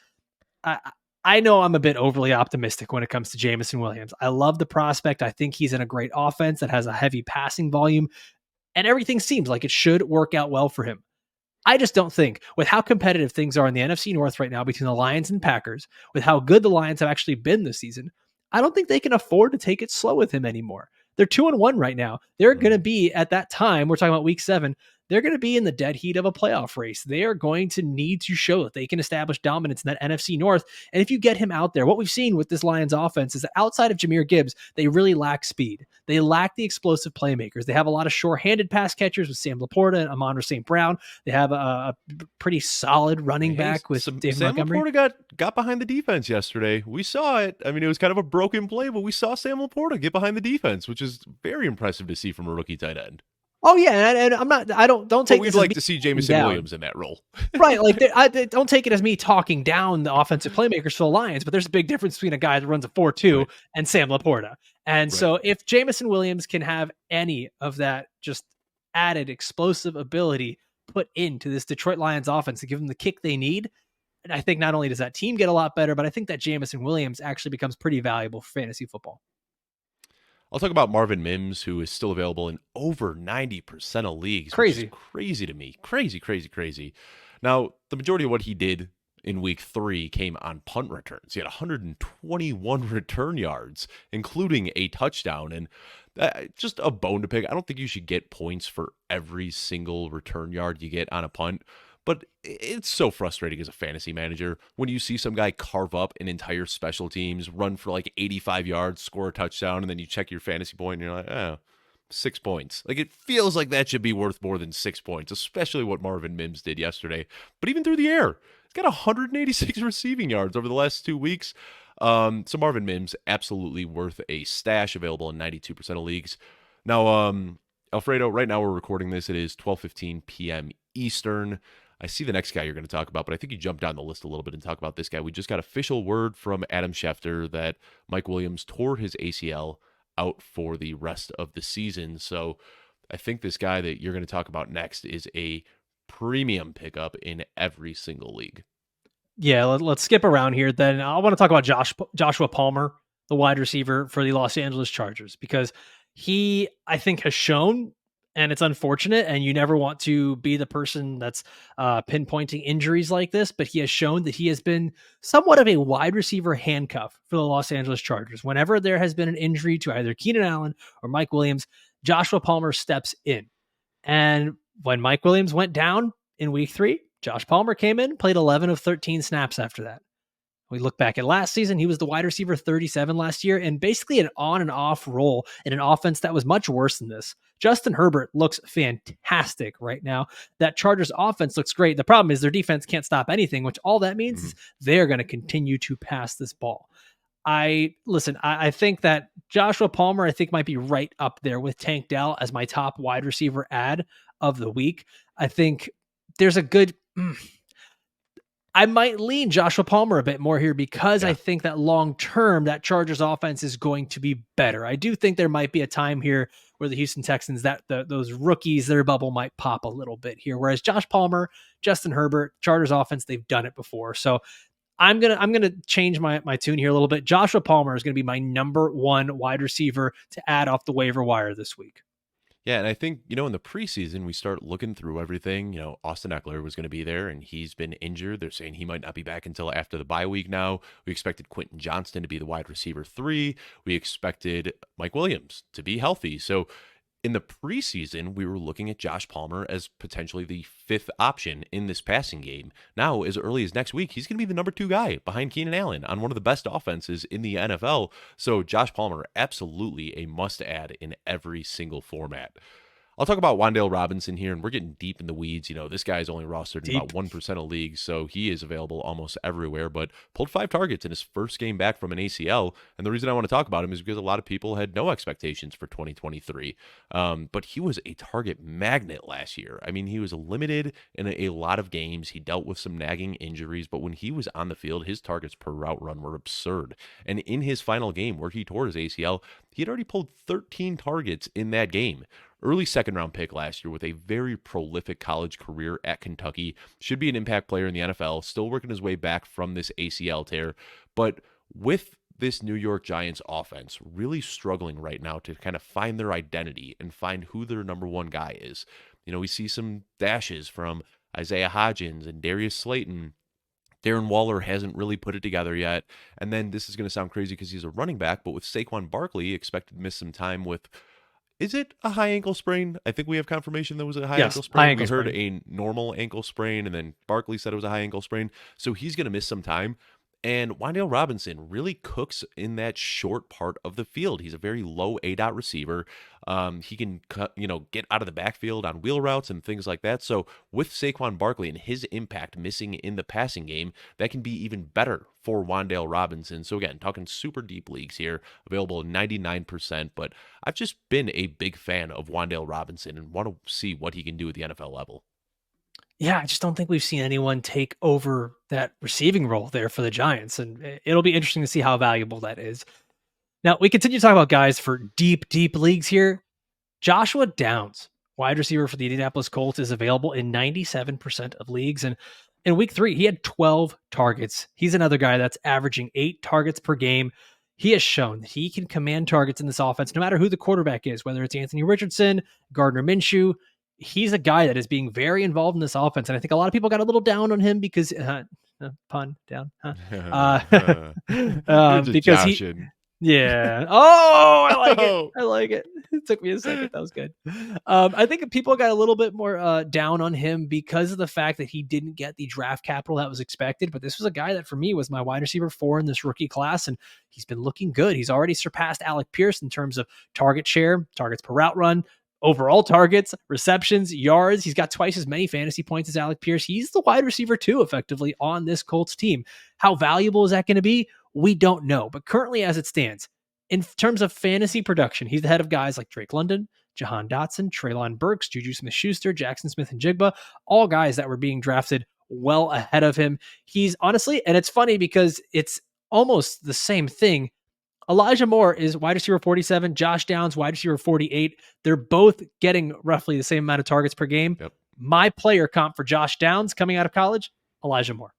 I, I know I'm a bit overly optimistic when it comes to Jamison Williams. I love the prospect. I think he's in a great offense that has a heavy passing volume, and everything seems like it should work out well for him. I just don't think, with how competitive things are in the NFC North right now between the Lions and Packers, with how good the Lions have actually been this season, I don't think they can afford to take it slow with him anymore. They're 2-1 right now. They're going to be at that time, we're talking about week 7, they're going to be in the dead heat of a playoff race. They are going to need to show that they can establish dominance in that NFC North. And if you get him out there, what we've seen with this Lions offense is that outside of Jahmyr Gibbs, they really lack speed. They lack the explosive playmakers. They have a lot of sure-handed pass catchers with Sam Laporta and Amon St. Brown. They have a pretty solid running back with David Sam Montgomery. Laporta got behind the defense yesterday. We saw it. I mean, it was kind of a broken play, but we saw Sam Laporta get behind the defense, which is very impressive to see from a rookie tight end. Oh yeah, and I'm not. I don't take. But we'd like to see Jamison Williams in that role, right? Like, I don't take it as me talking down the offensive playmakers for the Lions, but there's a big difference between a guy that runs a 4-2 and Sam Laporta. And so, if Jamison Williams can have any of that just added explosive ability put into this Detroit Lions offense to give them the kick they need, and I think not only does that team get a lot better, but I think that Jamison Williams actually becomes pretty valuable for fantasy football. I'll talk about Marvin Mims, who is still available in over 90% of leagues. Crazy. Which is crazy to me. Crazy. Now, the majority of what he did in week 3 came on punt returns. He had 121 return yards, including a touchdown. And just a bone to pick. I don't think you should get points for every single return yard you get on a punt. But it's so frustrating as a fantasy manager when you see some guy carve up an entire special teams, run for like 85 yards, score a touchdown, and then you check your fantasy point and you're like, oh, 6 points. Like, it feels like that should be worth more than 6 points, especially what Marvin Mims did yesterday. But even through the air, he's got 186 receiving yards over the last 2 weeks. So Marvin Mims, absolutely worth a stash, available in 92% of leagues. Now, Alfredo, right now we're recording this. It is 12:15 p.m. Eastern. I see the next guy you're going to talk about, but I think you jumped down the list a little bit and talk about this guy. We just got official word from Adam Schefter that Mike Williams tore his ACL out for the rest of the season. So I think this guy that you're going to talk about next is a premium pickup in every single league. Yeah, let's skip around here. Then I want to talk about Joshua Palmer, the wide receiver for the Los Angeles Chargers, because he, I think, has shown, and it's unfortunate, and you never want to be the person that's pinpointing injuries like this, but he has shown that he has been somewhat of a wide receiver handcuff for the Los Angeles Chargers. Whenever there has been an injury to either Keenan Allen or Mike Williams, Joshua Palmer steps in. And when Mike Williams went down in week 3, Josh Palmer came in, played 11 of 13 snaps after that. We look back at last season, he was the wide receiver 37 last year, and basically an on and off role in an offense that was much worse than this. Justin Herbert looks fantastic right now. That Chargers offense looks great. The problem is their defense can't stop anything, which all that means is they're going to continue to pass this ball. I think that Joshua Palmer, I think, might be right up there with Tank Dell as my top wide receiver ad of the week. I think there's a good... I might lean Joshua Palmer a bit more here because I think that long-term, that Chargers offense is going to be better. I do think there might be a time here where the Houston Texans, those rookies, their bubble might pop a little bit here. Whereas Josh Palmer, Justin Herbert, Chargers offense, they've done it before. So I'm gonna change my tune here a little bit. Joshua Palmer is going to be my number 1 wide receiver to add off the waiver wire this week. Yeah, and I think, in the preseason, we start looking through everything. Austin Eckler was going to be there, and he's been injured. They're saying he might not be back until after the bye week now. We expected Quentin Johnston to be the wide receiver 3. We expected Mike Williams to be healthy. So in the preseason, we were looking at Josh Palmer as potentially the 5th option in this passing game. Now, as early as next week, he's going to be the number 2 guy behind Keenan Allen on one of the best offenses in the NFL. So Josh Palmer, absolutely a must-add in every single format. I'll talk about Wan'Dale Robinson here, and we're getting deep in the weeds. This guy's only rostered in about Deep. 1% of leagues, so he is available almost everywhere, but pulled 5 targets in his first game back from an ACL. And the reason I want to talk about him is because a lot of people had no expectations for 2023. But he was a target magnet last year. I mean, he was limited in a lot of games. He dealt with some nagging injuries, but when he was on the field, his targets per route run were absurd. And in his final game where he tore his ACL, he had already pulled 13 targets in that game. Early second round pick last year with a very prolific college career at Kentucky. Should be an impact player in the NFL. Still working his way back from this ACL tear. But with this New York Giants offense really struggling right now to kind of find their identity and find who their number one guy is. We see some dashes from Isaiah Hodgins and Darius Slayton. Darren Waller hasn't really put it together yet. And then this is going to sound crazy because he's a running back, but with Saquon Barkley expected to miss some time with, is it a high ankle sprain? I think we have confirmation that was a high Yes, ankle sprain. high ankle We heard sprain. a normal ankle sprain, and then Barkley said it was a high ankle sprain. So he's going to miss some time. And Wan'Dale Robinson really cooks in that short part of the field. He's a very low A-dot receiver. He can get out of the backfield on wheel routes and things like that. So with Saquon Barkley and his impact missing in the passing game, that can be even better for Wan'Dale Robinson. So again, talking super deep leagues here, available 99%. But I've just been a big fan of Wan'Dale Robinson and want to see what he can do at the NFL level. Yeah, I just don't think we've seen anyone take over that receiving role there for the Giants, and it'll be interesting to see how valuable that is. Now, we continue to talk about guys for deep leagues here. Joshua Downs, wide receiver for the Indianapolis Colts, is available in 97% of leagues. And in week 3, he had 12 targets. He's another guy that's averaging 8 targets per game. He has shown that he can command targets in this offense, no matter who the quarterback is, whether it's Anthony Richardson, Gardner Minshew. He's a guy that is being very involved in this offense. And I think a lot of people got a little down on him because, pun, down, You're just because he, joshing. yeah. Oh, I like it. Oh. I like it. It took me a second. That was good. I think people got a little bit more down on him because of the fact that he didn't get the draft capital that was expected. But this was a guy that for me was my wide receiver 4 in this rookie class, and he's been looking good. He's already surpassed Alec Pierce in terms of target share, targets per route run, overall targets, receptions, yards. He's got twice as many fantasy points as Alec Pierce. He's the wide receiver 2 effectively on this Colts team. How valuable is that going to be? We don't know. But currently, as it stands, in terms of fantasy production, he's the head of guys like Drake London, Jahan Dotson, Treylon Burks, Juju Smith-Schuster, Jackson Smith and Jigba, all guys that were being drafted well ahead of him. He's honestly, and it's funny because it's almost the same thing. Elijah Moore is wide receiver 47, Josh Downs, wide receiver 48. They're both getting roughly the same amount of targets per game. Yep. My player comp for Josh Downs coming out of college, Elijah Moore.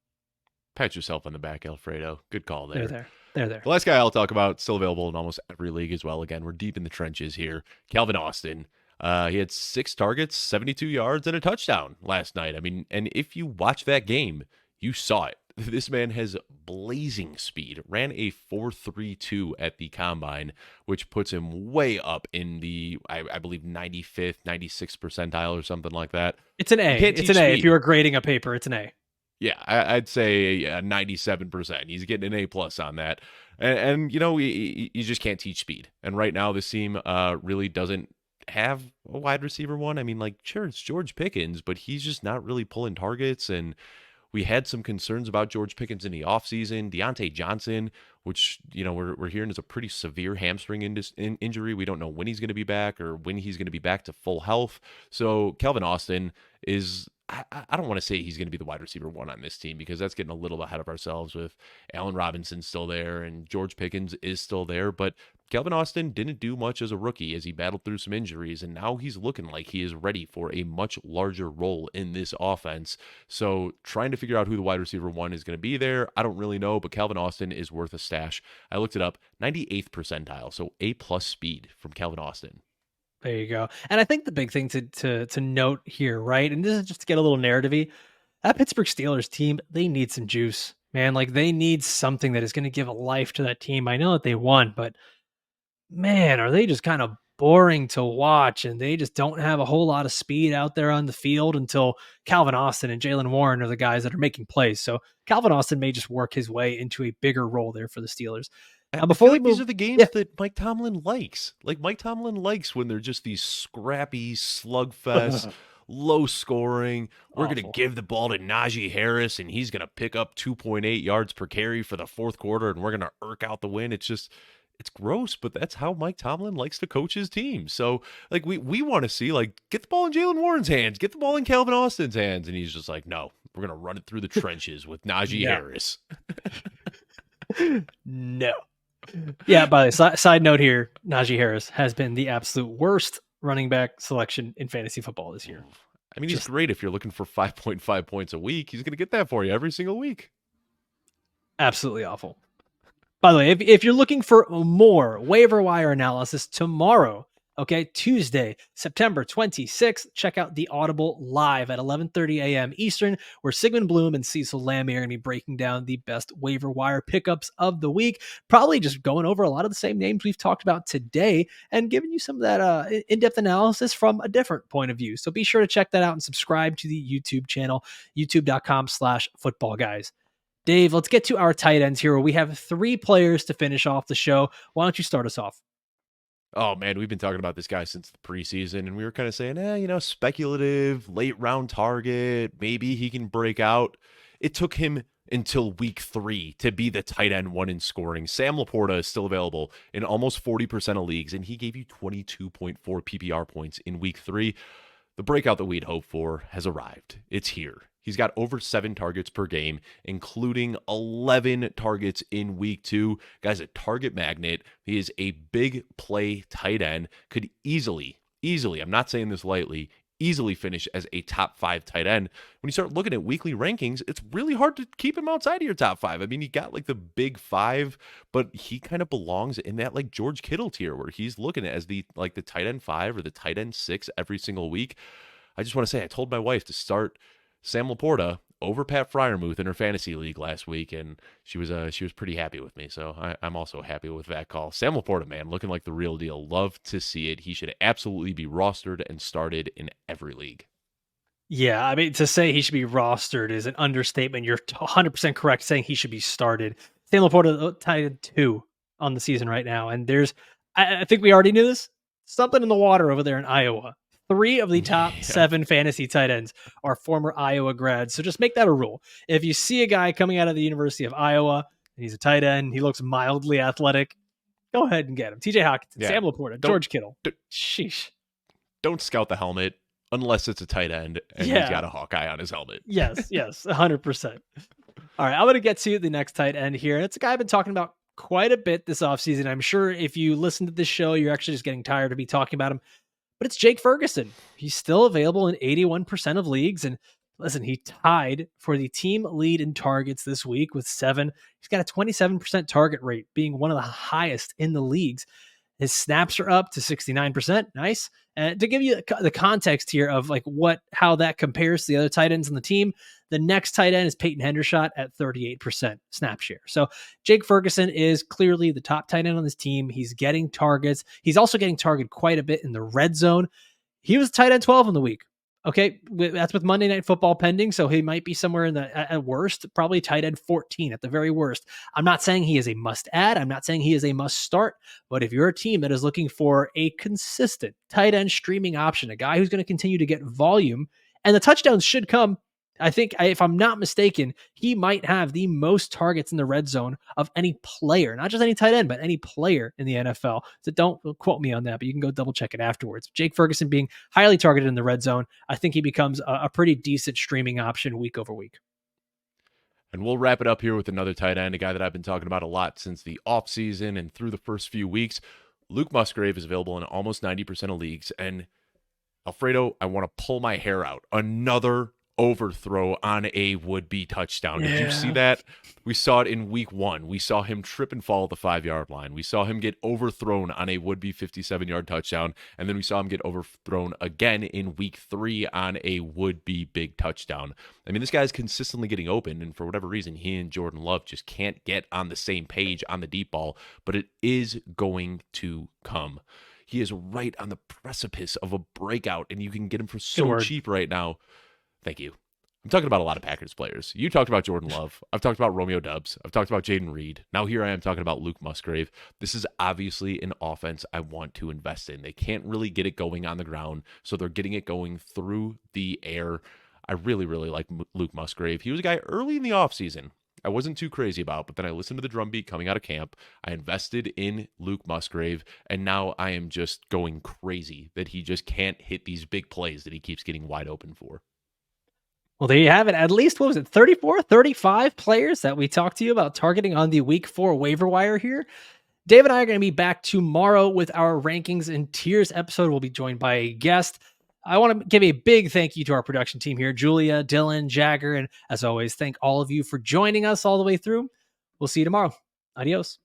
Pat yourself on the back, Alfredo. Good call there. They're there. The last guy I'll talk about, still available in almost every league as well. Again, we're deep in the trenches here. Calvin Austin. He had 6 targets, 72 yards, and a touchdown last night. I mean, and if you watch that game, you saw it. This man has blazing speed. Ran a 4.32 at the combine, which puts him way up in the, I believe, 95th, 96th percentile or something like that. It's an A. It's an A. If you were grading a paper, it's an A. Yeah, I'd say 97%. He's getting an A plus on that. And you just can't teach speed. And right now, this team really doesn't have a wide receiver one. I mean, like, sure, it's George Pickens, but he's just not really pulling targets. And we had some concerns about George Pickens in the offseason. Deontay Johnson, which, we're hearing is a pretty severe hamstring injury. We don't know when he's going to be back or when he's going to be back to full health. So Calvin Austin is, I don't want to say he's going to be the wide receiver 1 on this team because that's getting a little ahead of ourselves with Allen Robinson still there and George Pickens is still there. But Calvin Austin didn't do much as a rookie as he battled through some injuries, and now he's looking like he is ready for a much larger role in this offense. So trying to figure out who the wide receiver 1 is going to be there, I don't really know, but Calvin Austin is worth a stash. I looked it up, 98th percentile, so A+ speed from Calvin Austin. There you go. And I think the big thing to note here, right? And this is just to get a little narrative-y. That Pittsburgh Steelers team, they need some juice, man. Like, they need something that is going to give a life to that team. I know that they won, but man, are they just kind of boring to watch, and they just don't have a whole lot of speed out there on the field until Calvin Austin and Jaylen Warren are the guys that are making plays. So Calvin Austin may just work his way into a bigger role there for the Steelers. I Now, I before feel we like these move, are the yeah, games that Mike Tomlin likes. Like Mike Tomlin likes when they're just these scrappy slugfests, low scoring. We're going to awful. give the ball to Najee Harris and he's going to pick up 2.8 yards per carry for the fourth quarter and we're going to irk out the win. It's gross, but that's how Mike Tomlin likes to coach his team. So like we want to see like get the ball in Jalen Warren's hands, get the ball in Calvin Austin's hands, and he's just like, no, we're gonna run it through the trenches with Najee No, Harris. no. Yeah, by the side note here, Najee Harris has been the absolute worst running back selection in fantasy football this year. I mean, he's Just great if you're looking for 5.5 points a week. He's gonna get that for you every single week. absolutely awful. By the way, if you're looking for more waiver wire analysis tomorrow, okay, Tuesday, September 26th, check out the Audible live at 11:30 a.m. Eastern, where Sigmund Bloom and Cecil Lammy are going to be breaking down the best waiver wire pickups of the week. Probably just going over a lot of the same names we've talked about today and giving you some of that in-depth analysis from a different point of view. So be sure to check that out and subscribe to the YouTube channel, youtube.com/footballguys. Dave, let's get to our tight ends here. We have 3 players to finish off the show. Why don't you start us off? Oh man, we've been talking about this guy since the preseason, and we were kind of saying, speculative, late round target. Maybe he can break out. It took him until week 3 to be the tight end 1 in scoring. Sam Laporta is still available in almost 40% of leagues, and he gave you 22.4 PPR points in week 3. The breakout that we'd hoped for has arrived. It's here. He's got over 7 targets per game, including 11 targets in week 2. Guy's a target magnet. He is a big play tight end. Could easily, I'm not saying this lightly, easily finish as a top 5 tight end. When you start looking at weekly rankings, it's really hard to keep him outside of your top 5. I mean, you got like the big 5, but he kind of belongs in that like George Kittle tier where he's looking at as the tight end 5 or the tight end 6 every single week. I just want to say I told my wife to start Sam Laporta over Pat Fryermuth in her fantasy league last week, and she was pretty happy with me. So I'm also happy with that call. Sam Laporta, man, looking like the real deal. Love to see it. He should absolutely be rostered and started in every league. Yeah, I mean, to say he should be rostered is an understatement. You're 100% correct saying he should be started. Sam Laporta tied in 2 on the season right now, and I think we already knew this, something in the water over there in Iowa. 3 of the top Yeah. 7 fantasy tight ends are former Iowa grads, so just make that a rule. If you see a guy coming out of the University of Iowa and he's a tight end, he looks mildly athletic, go ahead and get him. TJ Hawkinson, Yeah. Sam Laporta, Don't George Kittle. Sheesh. don't scout the helmet unless it's a tight end and he's got a Hawkeye on his helmet. Yes, 100%. All right, I'm going to get to the next tight end here. It's a guy I've been talking about quite a bit this offseason. I'm sure if you listen to this show, you're actually just getting tired of me talking about him. But it's Jake Ferguson. He's still available in 81% of leagues. And listen, he tied for the team lead in targets this week with 7. He's got a 27% target rate, being one of the highest in the leagues. His snaps are up to 69%. Nice. And to give you the context here of how that compares to the other tight ends on the team, the next tight end is Peyton Hendershot at 38% snap share. So Jake Ferguson is clearly the top tight end on this team. He's getting targets. He's also getting targeted quite a bit in the red zone. He was tight end 12 in the week. Okay, that's with Monday Night Football pending, so he might be somewhere in the at worst, probably tight end 14 at the very worst. I'm not saying he is a must add. I'm not saying he is a must start. But if you're a team that is looking for a consistent tight end streaming option, a guy who's going to continue to get volume, and the touchdowns should come. I think, if I'm not mistaken, he might have the most targets in the red zone of any player, not just any tight end, but any player in the NFL. So don't quote me on that, but you can go double check it afterwards. Jake Ferguson being highly targeted in the red zone, I think he becomes a pretty decent streaming option week over week. And we'll wrap it up here with another tight end, a guy that I've been talking about a lot since the offseason and through the first few weeks. Luke Musgrave is available in almost 90% of leagues. And Alfredo, I want to pull my hair out. Another overthrow on a would-be touchdown. Did you see that? We saw it in week 1. We saw him trip and fall at the 5-yard line. We saw him get overthrown on a would-be 57-yard touchdown. And then we saw him get overthrown again in week 3 on a would-be big touchdown. I mean, this guy's consistently getting open, and for whatever reason, he and Jordan Love just can't get on the same page on the deep ball, but it is going to come. He is right on the precipice of a breakout, and you can get him for so cheap right now. Thank you. I'm talking about a lot of Packers players. You talked about Jordan Love. I've talked about Romeo Dubs. I've talked about Jaden Reed. Now here I am talking about Luke Musgrave. This is obviously an offense I want to invest in. They can't really get it going on the ground, so they're getting it going through the air. I really, really like Luke Musgrave. He was a guy early in the offseason I wasn't too crazy about, but then I listened to the drumbeat coming out of camp. I invested in Luke Musgrave, and now I am just going crazy that he just can't hit these big plays that he keeps getting wide open for. Well, there you have it. At least, what was it, 34, 35 players that we talked to you about targeting on the week 4 waiver wire here. Dave and I are going to be back tomorrow with our rankings and tiers episode. We'll be joined by a guest. I want to give a big thank you to our production team here, Julia, Dylan, Jagger, and as always, thank all of you for joining us all the way through. We'll see you tomorrow. Adios.